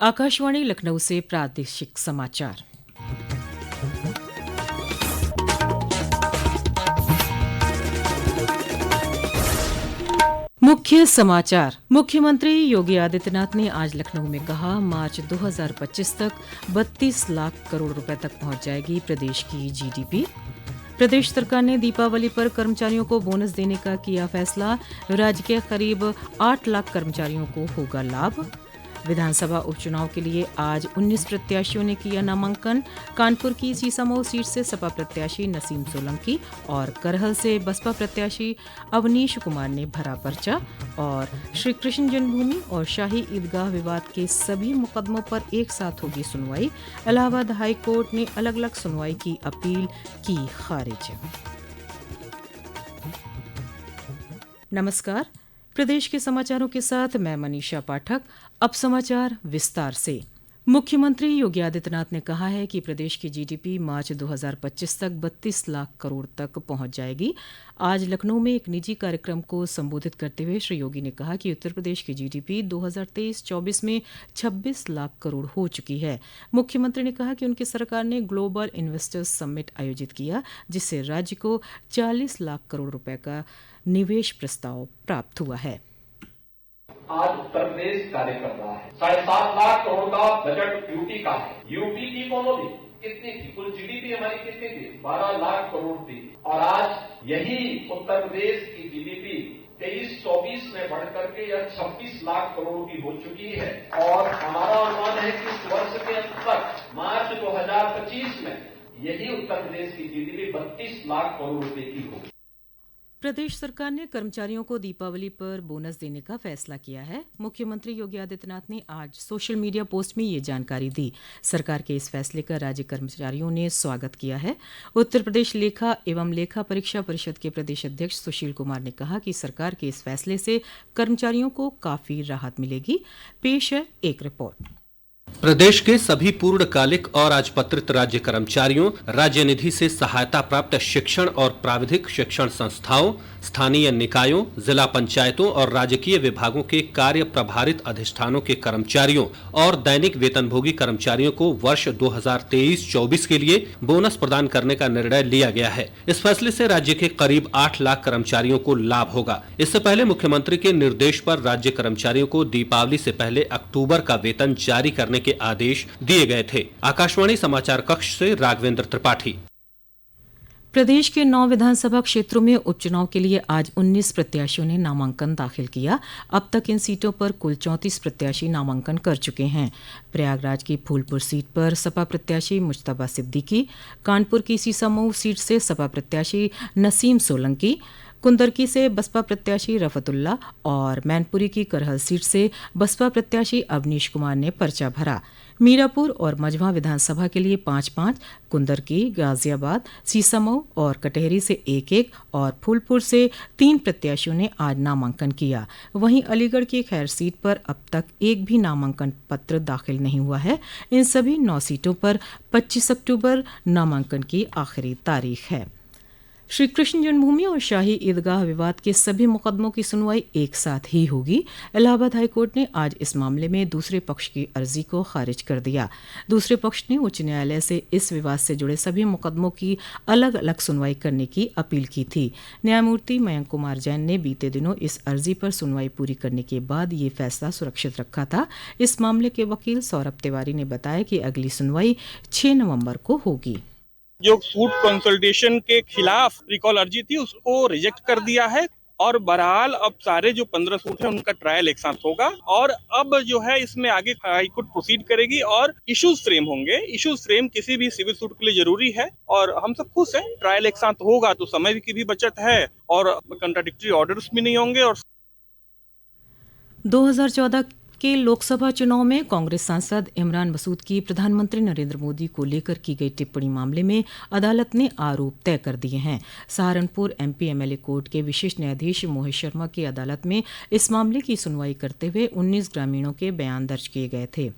आकाशवाणी लखनऊ से प्रादेशिक समाचार। मुख्य समाचार। मुख्यमंत्री योगी आदित्यनाथ ने आज लखनऊ में कहा, मार्च 2025 तक 32 लाख करोड़ रुपए तक पहुंच जाएगी प्रदेश की जीडीपी। प्रदेश सरकार ने दीपावली पर कर्मचारियों को बोनस देने का किया फैसला। राज्य के करीब 8 लाख कर्मचारियों को होगा लाभ। विधानसभा उपचुनाव के लिए आज 19 प्रत्याशियों ने किया नामांकन। कानपुर की सीसामऊ सीट से सपा प्रत्याशी नसीम सोलंकी और करहल से बसपा प्रत्याशी अवनीश कुमार ने भरा पर्चा। और श्री कृष्ण जन्मभूमि और शाही ईदगाह विवाद के सभी मुकदमों पर एक साथ होगी सुनवाई। इलाहाबाद हाई कोर्ट ने अलग अलग सुनवाई की अपील की खारिज। नमस्कार, प्रदेश के समाचारों के साथ मैं मनीषा पाठक। अब समाचार विस्तार से। मुख्यमंत्री योगी आदित्यनाथ ने कहा है कि प्रदेश की जीडीपी मार्च 2025 तक 32 लाख करोड़ तक पहुंच जाएगी। आज लखनऊ में एक निजी कार्यक्रम को संबोधित करते हुए श्री योगी ने कहा कि उत्तर प्रदेश की जीडीपी 2023-24 में 26 लाख करोड़ हो चुकी है। मुख्यमंत्री ने कहा कि उनकी सरकार ने ग्लोबल इन्वेस्टर्स समिट आयोजित किया, जिससे राज्य को 40 लाख करोड़ रुपए का निवेश प्रस्ताव प्राप्त हुआ है। आज उत्तर प्रदेश कार्य कर रहा है। 7.5 लाख करोड़ का बजट यूपी का है। यूपी की कौन थी? कितनी थी? कुल जीडीपी हमारी कितनी थी? 12 लाख करोड़ थी। और आज यही उत्तर प्रदेश की जीडीपी 23-24 में बढ़ करके यह 26 लाख करोड़ की हो चुकी है। और हमारा अनुमान है कि इस वर्ष के अंत तक मार्च 2025 में यही उत्तर प्रदेश की जीडीपी 32 लाख करोड़ रुपए की होगी। प्रदेश सरकार ने कर्मचारियों को दीपावली पर बोनस देने का फैसला किया है। मुख्यमंत्री योगी आदित्यनाथ ने आज सोशल मीडिया पोस्ट में ये जानकारी दी। सरकार के इस फैसले का राज्य कर्मचारियों ने स्वागत किया है। उत्तर प्रदेश लेखा एवं लेखा परीक्षा परिषद के प्रदेश अध्यक्ष सुशील कुमार ने कहा कि सरकार के इस फैसले से कर्मचारियों को काफी राहत मिलेगी। पेश है एक रिपोर्ट। प्रदेश के सभी पूर्णकालिक और राजपत्रित राज्य कर्मचारियों, राज्य निधि से सहायता प्राप्त शिक्षण और प्राविधिक शिक्षण संस्थाओं, स्थानीय निकायों, जिला पंचायतों और राजकीय विभागों के कार्य प्रभारित अधिष्ठानों के कर्मचारियों और दैनिक वेतनभोगी कर्मचारियों को वर्ष 2023-24 के लिए बोनस प्रदान करने का निर्णय लिया गया है। इस फैसले से राज्य के करीब 8 लाख कर्मचारियों को लाभ होगा। इससे पहले मुख्यमंत्री के निर्देश पर राज्य कर्मचारियों को दीपावली से पहले अक्टूबर का वेतन जारी करने के आदेश दिए गए थे। आकाशवाणी समाचार कक्ष से राघवेंद्र त्रिपाठी। प्रदेश के 9 विधानसभा क्षेत्रों में उपचुनाव के लिए आज 19 प्रत्याशियों ने नामांकन दाखिल किया। अब तक इन सीटों पर कुल 34 प्रत्याशी नामांकन कर चुके हैं। प्रयागराज की फूलपुर सीट पर सपा प्रत्याशी मुश्तबा सिद्दीकी, कानपुर की सीसामऊ सीट से सपा प्रत्याशी नसीम सोलंकी, कुंदरकी से बसपा प्रत्याशी रफतुल्ला और मैनपुरी की करहल सीट से बसपा प्रत्याशी अवनीश कुमार ने पर्चा भरा। मीरापुर और मझवा विधानसभा के लिए 5-5, कुंदरकी, गाजियाबाद, सीसामऊ और कटहरी से 1-1 और फूलपुर से 3 प्रत्याशियों ने आज नामांकन किया। वहीं अलीगढ़ की खैर सीट पर अब तक एक भी नामांकन पत्र दाखिल नहीं हुआ है। इन सभी 9 सीटों पर 25 अक्टूबर नामांकन की आखिरी तारीख है। श्री कृष्ण जन्मभूमि और शाही ईदगाह विवाद के सभी मुकदमों की सुनवाई एक साथ ही होगी। इलाहाबाद हाई कोर्ट ने आज इस मामले में दूसरे पक्ष की अर्जी को खारिज कर दिया। दूसरे पक्ष ने उच्च न्यायालय से इस विवाद से जुड़े सभी मुकदमों की अलग अलग सुनवाई करने की अपील की थी। न्यायमूर्ति मयंक कुमार जैन ने बीते दिनों इस अर्जी पर सुनवाई पूरी करने के बाद ये फैसला सुरक्षित रखा था। इस मामले के वकील सौरभ तिवारी ने बताया कि अगली सुनवाई 6 नवम्बर को होगी। जो सूट कंसल्टेशन के खिलाफ रिकॉल अर्जी थी उसको रिजेक्ट कर दिया है और बहरहाल अब सारे जो 15 सूट हैं उनका ट्रायल एक साथ होगा और अब जो है इसमें आगे हाई कोर्ट प्रोसीड करेगी और इश्यूज फ्रेम होंगे। इश्यूज फ्रेम किसी भी सिविल सूट के लिए जरूरी है और हम सब खुश हैं। ट्रायल एक साथ होगा तो समय की भी बचत है और कंट्राडिक्टरी ऑर्डर्स भी नहीं होंगे। और 2014 के लोकसभा चुनाव में कांग्रेस सांसद इमरान मसूद की प्रधानमंत्री नरेंद्र मोदी को लेकर की गई टिप्पणी मामले में अदालत ने आरोप तय कर दिए हैं। सहारनपुर एमपी एमएलए कोर्ट के विशेष न्यायाधीश मोहित शर्मा की अदालत में इस मामले की सुनवाई करते हुए 19 ग्रामीणों के बयान दर्ज किए गए थे।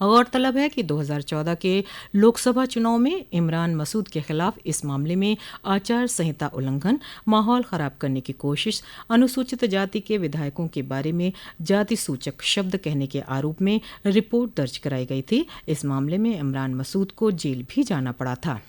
गौरतलब है कि 2014 के लोकसभा चुनाव में इमरान मसूद के खिलाफ इस मामले में आचार संहिता उल्लंघन, माहौल खराब करने की कोशिश, अनुसूचित जाति के विधायकों के बारे में जाति सूचक शब्द कहने के आरोप में रिपोर्ट दर्ज कराई गई थी। इस मामले में इमरान मसूद को जेल भी जाना पड़ा था।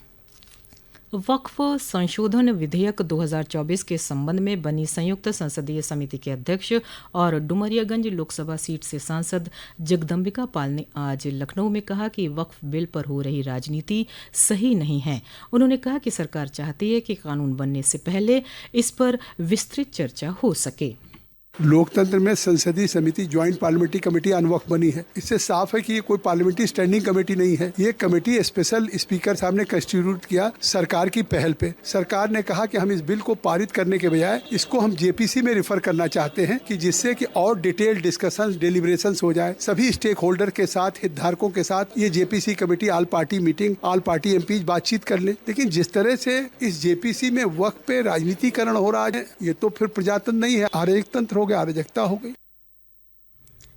वक्फ संशोधन विधेयक 2024 के संबंध में बनी संयुक्त संसदीय समिति के अध्यक्ष और डुमरियागंज लोकसभा सीट से सांसद जगदम्बिका पाल ने आज लखनऊ में कहा कि वक्फ बिल पर हो रही राजनीति सही नहीं है। उन्होंने कहा कि सरकार चाहती है कि कानून बनने से पहले इस पर विस्तृत चर्चा हो सके। लोकतंत्र में संसदीय समिति ज्वाइंट पार्लियामेंट्री कमेटी ऑन वक्फ बनी है। इससे साफ है कि ये कोई पार्लियामेंट्री स्टैंडिंग कमेटी नहीं है। ये कमेटी स्पेशल स्पीकर साहब ने कंस्टिट्यूट किया सरकार की पहल पे। सरकार ने कहा कि हम इस बिल को पारित करने के बजाय इसको हम जेपीसी में रिफर करना चाहते हैं कि जिससे कि और डिटेल डिस्कशन डिलिब्रेशन हो जाए सभी स्टेक होल्डर के साथ, हितधारकों के साथ। ये JPC committee all party meeting, all party MP बातचीत कर ले। लेकिन जिस तरह से इस जेपीसी में वक्फ पे राजनीतिकरण हो रहा है, ये तो फिर प्रजातंत्र नहीं है, अराजकतंत्र हो गया, अराजकता हो गई।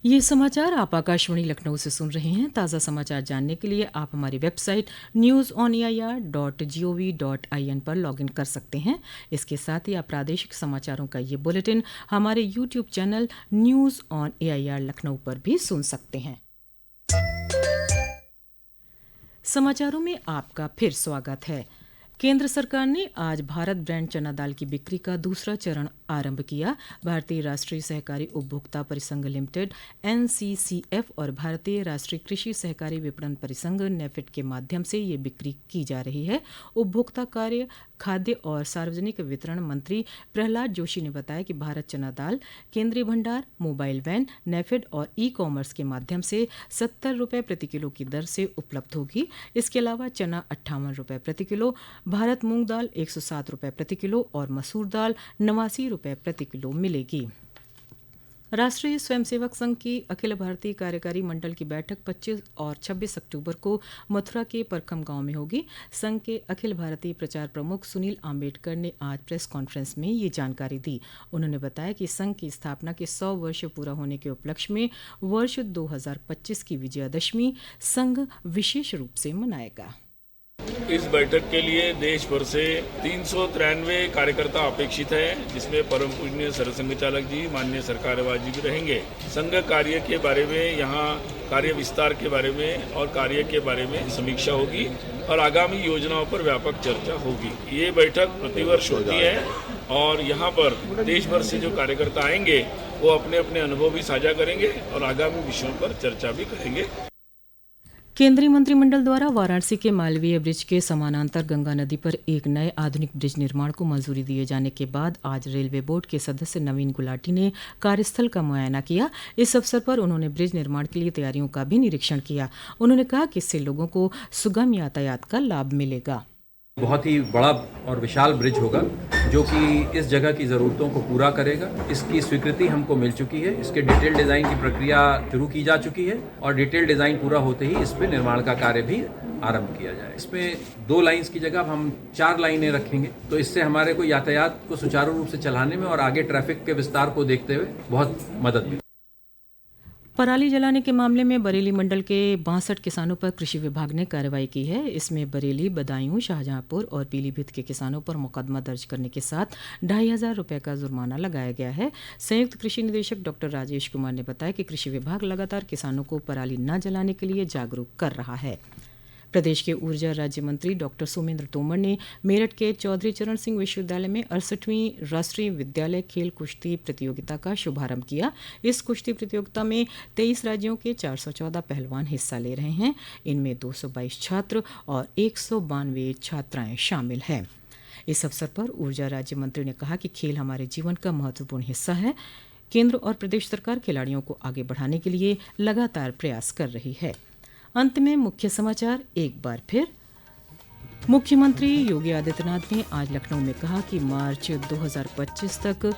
ये समाचार आप आकाशवाणी लखनऊ से सुन रहे हैं। ताज़ा समाचार जानने के लिए आप हमारी वेबसाइट newsonair.gov.in पर लॉगिन कर सकते हैं। इसके साथ ही आप प्रादेशिक समाचारों का ये बुलेटिन हमारे YouTube channel news on AIR Lucknow पर भी सुन सकते हैं। समाचारों में आपका फिर स्वागत है। केंद्र सरकार ने आज भारत ब्रांड चना दाल की बिक्री का दूसरा चरण आरंभ किया। भारतीय राष्ट्रीय सहकारी उपभोक्ता परिसंघ लिमिटेड NCCF और भारतीय राष्ट्रीय कृषि सहकारी विपणन परिसंघ नेफेड के माध्यम से ये बिक्री की जा रही है। उपभोक्ता कार्य, खाद्य और सार्वजनिक वितरण मंत्री प्रहलाद जोशी ने बताया कि भारत चना दाल केंद्रीय भंडार, मोबाइल वैन, नेफेड और ई-कॉमर्स के माध्यम से 70 रुपये प्रति किलो की दर से उपलब्ध होगी। इसके अलावा चना 58 रुपये प्रति किलो, भारत मूंग दाल 107 रुपये प्रति किलो और मसूर दाल 89 रुपये प्रति किलो मिलेगी। राष्ट्रीय स्वयंसेवक संघ की अखिल भारतीय कार्यकारी मंडल की बैठक 25 और 26 अक्टूबर को मथुरा के परखम गांव में होगी। संघ के अखिल भारतीय प्रचार प्रमुख सुनील आम्बेडकर ने आज प्रेस कॉन्फ्रेंस में ये जानकारी दी। उन्होंने बताया कि संघ की स्थापना के 100 वर्ष पूरा होने के उपलक्ष्य में वर्ष 2025 की विजयादशमी संघ विशेष रूप से मनाएगा। इस बैठक के लिए देश भर से 393 कार्यकर्ता अपेक्षित है, जिसमें परम पूजनीय सरसंघ चालक जी, माननीय सरकारवाह जी भी रहेंगे। संघ कार्य के बारे में, यहाँ कार्य विस्तार के बारे में और कार्य के बारे में समीक्षा होगी और आगामी योजनाओं पर व्यापक चर्चा होगी। ये बैठक प्रतिवर्ष होती है और यहाँ पर देश भर से जो कार्यकर्ता आएंगे वो अपने अपने अनुभव भी साझा करेंगे और आगामी विषयों पर चर्चा भी करेंगे। केंद्रीय मंत्रिमंडल द्वारा वाराणसी के मालवीय ब्रिज के समानांतर गंगा नदी पर एक नए आधुनिक ब्रिज निर्माण को मंजूरी दिए जाने के बाद आज रेलवे बोर्ड के सदस्य नवीन गुलाटी ने कार्यस्थल का मुआयना किया। इस अवसर पर उन्होंने ब्रिज निर्माण के लिए तैयारियों का भी निरीक्षण किया। उन्होंने कहा कि इससे लोगों को सुगम यातायात का लाभ मिलेगा। बहुत ही बड़ा और विशाल ब्रिज होगा जो कि इस जगह की ज़रूरतों को पूरा करेगा। इसकी स्वीकृति हमको मिल चुकी है। इसके डिटेल डिज़ाइन की प्रक्रिया शुरू की जा चुकी है और डिटेल डिज़ाइन पूरा होते ही इस पर निर्माण का कार्य भी आरंभ किया जाए। इसमें 2 लाइन्स की जगह हम 4 लाइनें रखेंगे, तो इससे हमारे को यातायात को सुचारू रूप से चलाने में और आगे ट्रैफिक के विस्तार को देखते हुए बहुत मदद मिलेगी। पराली जलाने के मामले में बरेली मंडल के 62 किसानों पर कृषि विभाग ने कार्रवाई की है। इसमें बरेली, बदायूं, शाहजहांपुर और पीलीभीत के किसानों पर मुकदमा दर्ज करने के साथ 2500 रुपये का जुर्माना लगाया गया है। संयुक्त कृषि निदेशक डॉक्टर राजेश कुमार ने बताया कि कृषि विभाग लगातार किसानों को पराली न जलाने के लिए जागरूक कर रहा है। प्रदेश के ऊर्जा राज्य मंत्री डॉक्टर सोमेंद्र तोमर ने मेरठ के चौधरी चरण सिंह विश्वविद्यालय में 68वीं राष्ट्रीय विद्यालय खेल कुश्ती प्रतियोगिता का शुभारंभ किया। इस कुश्ती प्रतियोगिता में 23 राज्यों के 414 पहलवान हिस्सा ले रहे हैं। इनमें 222 छात्र और 192 छात्राएं शामिल हैं। इस अवसर पर ऊर्जा राज्य मंत्री ने कहा कि खेल हमारे जीवन का महत्वपूर्ण हिस्सा है। केंद्र और प्रदेश सरकार खिलाड़ियों को आगे बढ़ाने के लिए लगातार प्रयास कर रही है। अंत में मुख्य समाचार एक बार फिर। मुख्यमंत्री योगी आदित्यनाथ ने आज लखनऊ में कहा कि मार्च 2025 तक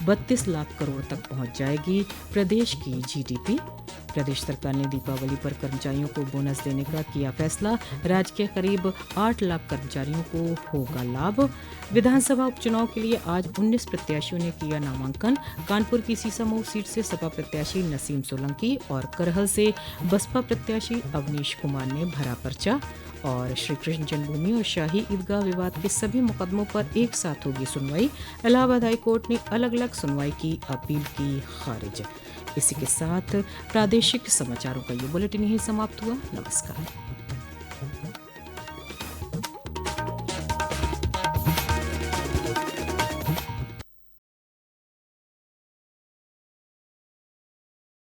32 लाख करोड़ तक पहुंच जाएगी प्रदेश की जीडीपी। प्रदेश सरकार ने दीपावली पर कर्मचारियों को बोनस देने का किया फैसला। राज्य के करीब 8 लाख कर्मचारियों को होगा लाभ। विधानसभा उपचुनाव के लिए आज 19 प्रत्याशियों ने किया नामांकन। कानपुर की सीसामऊ सीट से सपा प्रत्याशी नसीम सोलंकी और करहल से बसपा प्रत्याशी अवनीश कुमार ने भरा पर्चा। और श्री कृष्ण जन्मभूमि और शाही ईदगाह विवाद के सभी मुकदमों पर एक साथ होगी सुनवाई। इलाहाबाद हाई कोर्ट ने अलग अलग सुनवाई की अपील की खारिज। इसी के साथ प्रादेशिक समाचारों का ये बुलेटिन यही समाप्त हुआ। नमस्कार।